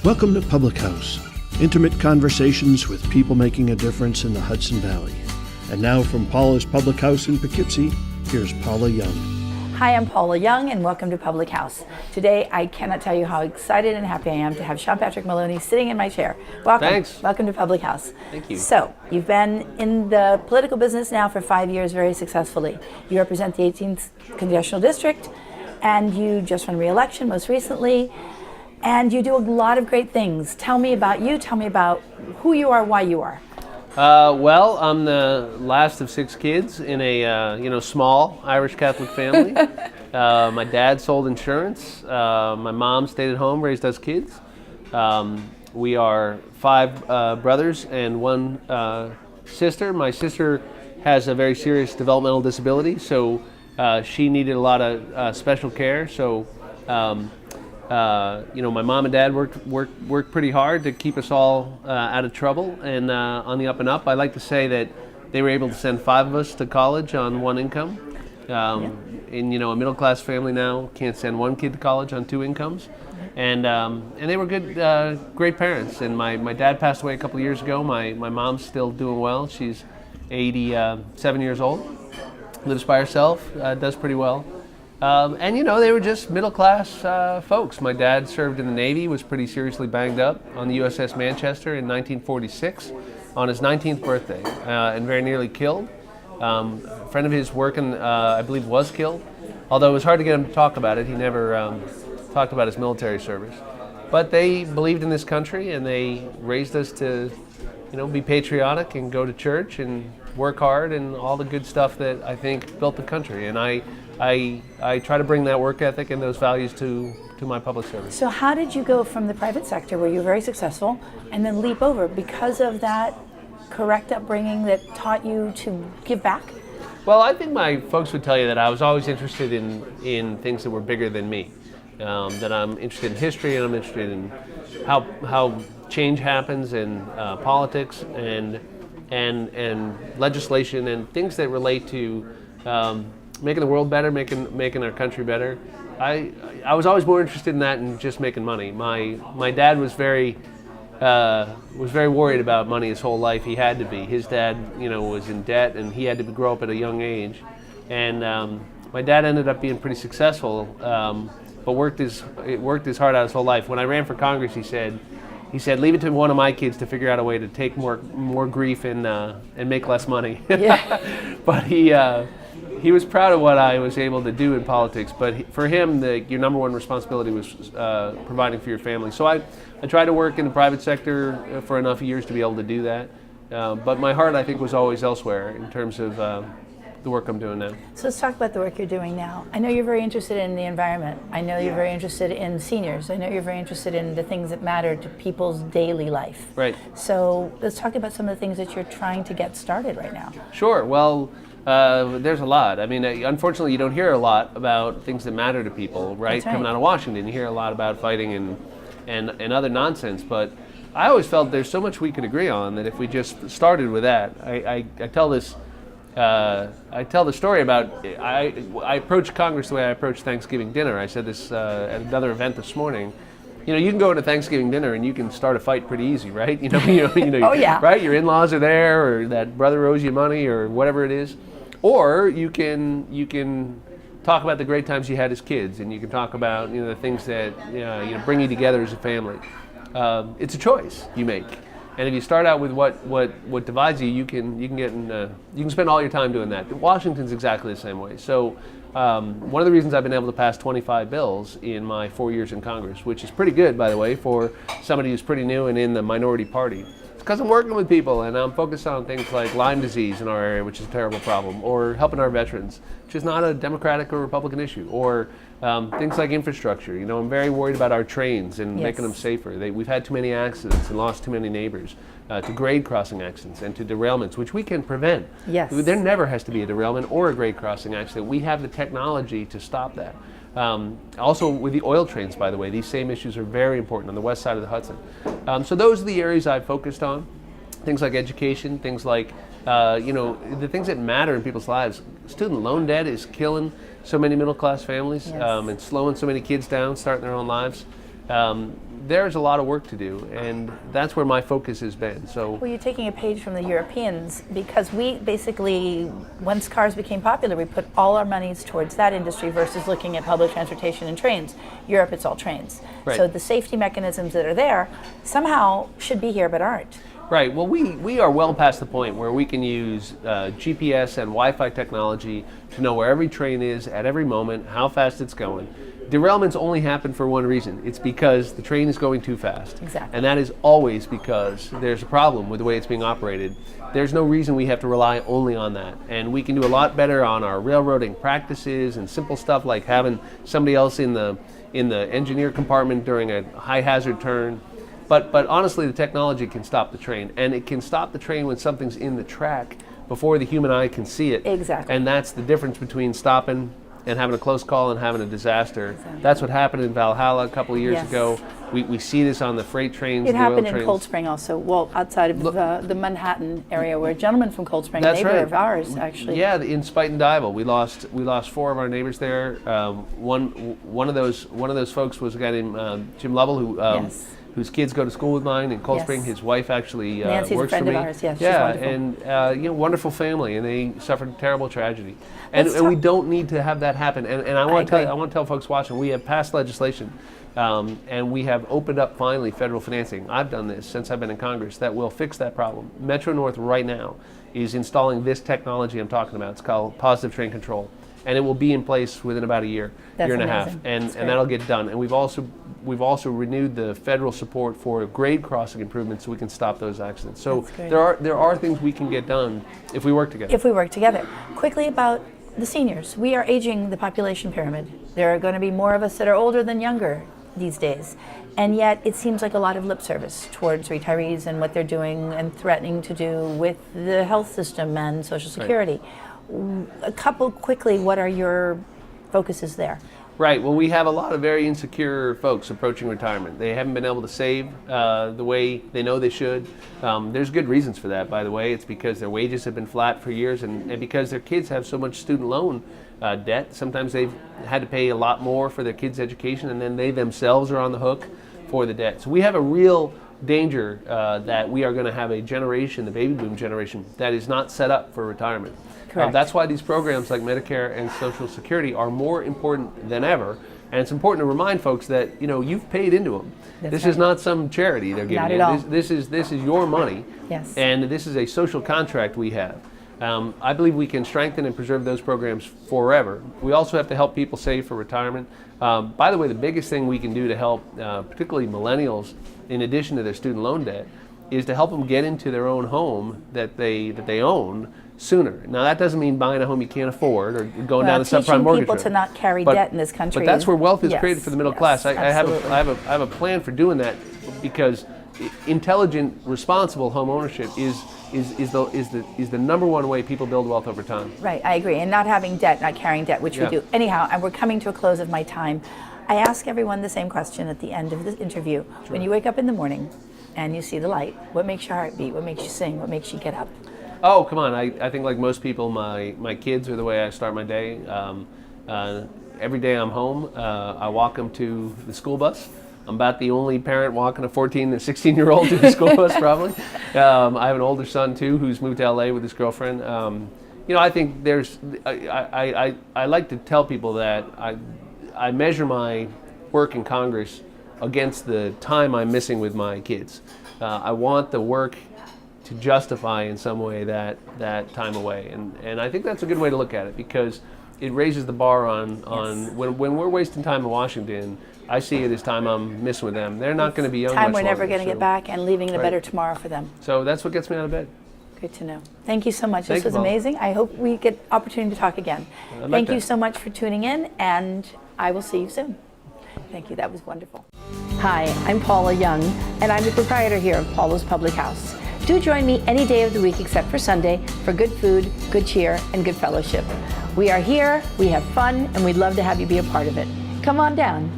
Welcome to Public House, intimate conversations with people making a difference in the Hudson Valley. And now from Paula's Public House in Poughkeepsie, here's Paula Young. Hi, I'm Paula Young, and welcome to Public House. Today, I cannot tell you how excited and happy I am to have Sean Patrick Maloney sitting in my chair. Welcome. Thanks. Welcome to Public House. Thank you. So, you've been in the political business now for 5 years very successfully. You represent the 18th Congressional District, and you just won re-election most recently, and you do a lot of great things. Tell me about you. Tell me about who you are, why you are. Well, I'm the last of 6 kids in a small Irish Catholic family. My dad sold insurance. My mom stayed at home, raised us kids. We are 5 brothers and 1 sister. My sister has a very serious developmental disability, so she needed a lot of special care. So, my mom and dad worked pretty hard to keep us all out of trouble and on the up and up. I like to say that they were able to send 5 of us to college on 1 income. In a middle class family now can't send 1 kid to college on 2 incomes, and they were great parents. And my dad passed away a couple of years ago. My mom's still doing well. She's 87 years old, lives by herself, does pretty well. They were just middle-class folks. My dad served in the Navy, was pretty seriously banged up on the USS Manchester in 1946 on his 19th birthday, and very nearly killed. A friend of his working, I believe, was killed, although it was hard to get him to talk about it. He never talked about his military service. But they believed in this country, and they raised us to, be patriotic and go to church and work hard and all the good stuff that I think built the country. And I try to bring that work ethic and those values to my public service. So how did you go from the private sector, where you were very successful, and then leap over because of that correct upbringing that taught you to give back? Well, I think my folks would tell you that I was always interested in things that were bigger than me. That I'm interested in history, and I'm interested in how change happens in politics and legislation and things that relate to making the world better, making our country better. I was always more interested in that than just making money. My dad was very worried about money his whole life. He had to be. His dad, was in debt, and he had to grow up at a young age. And my dad ended up being pretty successful, but worked his heart out his whole life. When I ran for Congress, he said, leave it to one of my kids to figure out a way to take more grief and make less money. Yeah. But he was proud of what I was able to do in politics. But for him, your number one responsibility was providing for your family. So I tried to work in the private sector for enough years to be able to do that. But my heart, I think, was always elsewhere in terms of the work I'm doing now. So let's talk about the work you're doing now. I know you're very interested in the environment. I know you're very interested in seniors. I know you're very interested in the things that matter to people's daily life. Right. So let's talk about some of the things that you're trying to get started right now. Sure. Well, there's a lot. I mean, unfortunately, you don't hear a lot about things that matter to people, right? That's right. Coming out of Washington, you hear a lot about fighting and other nonsense. But I always felt there's so much we could agree on that if we just started with that. I tell the story about I approach Congress the way I approach Thanksgiving dinner. I said this at another event this morning. You can go to Thanksgiving dinner and you can start a fight pretty easy, right? Oh, yeah. Right? Your in-laws are there, or that brother owes you money, or whatever it is. Or you can talk about the great times you had as kids, and you can talk about the things that bring you together as a family. It's a choice you make. And if you start out with what divides you, you can spend all your time doing that. Washington's exactly the same way. So one of the reasons I've been able to pass 25 bills in my 4 years in Congress, which is pretty good, by the way, for somebody who's pretty new and in the minority party, it's because I'm working with people and I'm focused on things like Lyme disease in our area, which is a terrible problem, or helping our veterans, which is not a Democratic or Republican issue, or things like infrastructure. I'm very worried about our trains and making them safer. We've had too many accidents and lost too many neighbors to grade crossing accidents and to derailments, which we can prevent. Yes. There never has to be a derailment or a grade crossing accident. We have the technology to stop that. Also with the oil trains, by the way, these same issues are very important on the west side of the Hudson. So those are the areas I've focused on. Things like education, things like, the things that matter in people's lives. Student loan debt is killing so many middle-class families and slowing so many kids down, starting their own lives. there's a lot of work to do, and that's where my focus has been. So, Well, you're taking a page from the Europeans, because we basically, once cars became popular, we put all our monies towards that industry versus looking at public transportation and trains. Europe, it's all trains. Right. So the safety mechanisms that are there somehow should be here but aren't. right. Well, we are well past the point where we can use GPS and Wi-Fi technology to know where every train is at every moment, how fast it's going. Derailments only happen for one reason. It's because the train is going too fast. Exactly. And that is always because there's a problem with the way it's being operated. There's no reason we have to rely only on that. And we can do a lot better on our railroading practices and simple stuff like having somebody else in the engineer compartment during a high hazard turn. But honestly, the technology can stop the train, and it can stop the train when something's in the track before the human eye can see it. Exactly. And that's the difference between stopping and having a close call and having a disaster. Exactly. That's what happened in Valhalla a couple of years Yes. ago. We see this on the freight trains, It the oil happened in trains. Cold Spring also, well, outside of the Manhattan area, where a gentleman from Cold Spring, a That's neighbor right. of ours, actually. Yeah, in Spite and Dival, we lost 4 of our neighbors there. One of those folks was a guy named Jim Lovell, who Yes. whose kids go to school with mine in Cold Yes. Spring. His wife actually Nancy's a works friend for me. of ours, yes, she's Yeah, wonderful. and wonderful family, and they suffered a terrible tragedy. And Let's we talk- don't need to have that happen. And I want to agree. tell I want to tell folks watching, we have passed legislation. And we have opened up finally federal financing. I've done this since I've been in Congress that will fix that problem. Metro North right now is installing this technology I'm talking about. It's called positive train control, and it will be in place within about a year, That's year and a amazing. half, and That's great. that'll get done. And we've also renewed the federal support for grade crossing improvements so we can stop those accidents. So That's great. there are things we can get done if we work together. If we work together. Quickly about the seniors. We are aging the population pyramid. There are going to be more of us that are older than younger these days. And yet it seems like a lot of lip service towards retirees and what they're doing and threatening to do with the health system and Social Security. A couple quickly, what are your focuses there? Right. Well, we have a lot of very insecure folks approaching retirement. They haven't been able to save the way they know they should. There's good reasons for that, by the way. It's because their wages have been flat for years, and because their kids have so much student loan debt. Sometimes they've had to pay a lot more for their kids' education, and then they themselves are on the hook for the debt. So we have a real danger that we are going to have a generation, the baby boom generation, that is not set up for retirement. Correct. That's why these programs like Medicare and Social Security are more important than ever. And it's important to remind folks that you've paid into them. That's This right. is not some charity they're giving Not you. at all. This is your money. Yes. And this is a social contract we have. I believe we can strengthen and preserve those programs forever. We also have to help people save for retirement. By the way, the biggest thing we can do to help, particularly millennials, in addition to their student loan debt, is to help them get into their own home that they own sooner. Now that doesn't mean buying a home you can't afford or going down the subprime teaching mortgage people road. to not carry But- debt in this country. But that's where wealth is Yes, created for the middle yes, class. I have absolutely. a plan for doing that, because intelligent, responsible home ownership is the number one way people build wealth over time. Right, I agree. And not having debt, not carrying debt, which Yeah. we do. Anyhow, and we're coming to a close of my time. I ask everyone the same question at the end of the interview. When you wake up in the morning and you see the light, what makes your heart beat? What makes you sing? What makes you get up? Oh, come on. I think like most people, my kids are the way I start my day. Every day I'm home, I walk them to the school bus. I'm about the only parent walking a 14 and 16-year-old to the school bus, probably. I have an older son, too, who's moved to L.A. with his girlfriend. I think I like to tell people that I measure my work in Congress against the time I'm missing with my kids. I want the work to justify in some way that time away. And I think that's a good way to look at it, because it raises the bar on Yes. when we're wasting time in Washington. I see it as time I'm missing with them. They're not going to be young Time much we're never longer, going to so- get back, and leaving the Right. better tomorrow for them. So that's what gets me out of bed. Good to know. Thank you so much. Thank This you, was Paula. amazing. I hope we get opportunity to talk again. I'd like Thank you that. so much for tuning in, and I will see you soon. Thank you. That was wonderful. Hi, I'm Paula Young, and I'm the proprietor here of Paula's Public House. Do join me any day of the week except for Sunday for good food, good cheer, and good fellowship. We are here, we have fun, and we'd love to have you be a part of it. Come on down.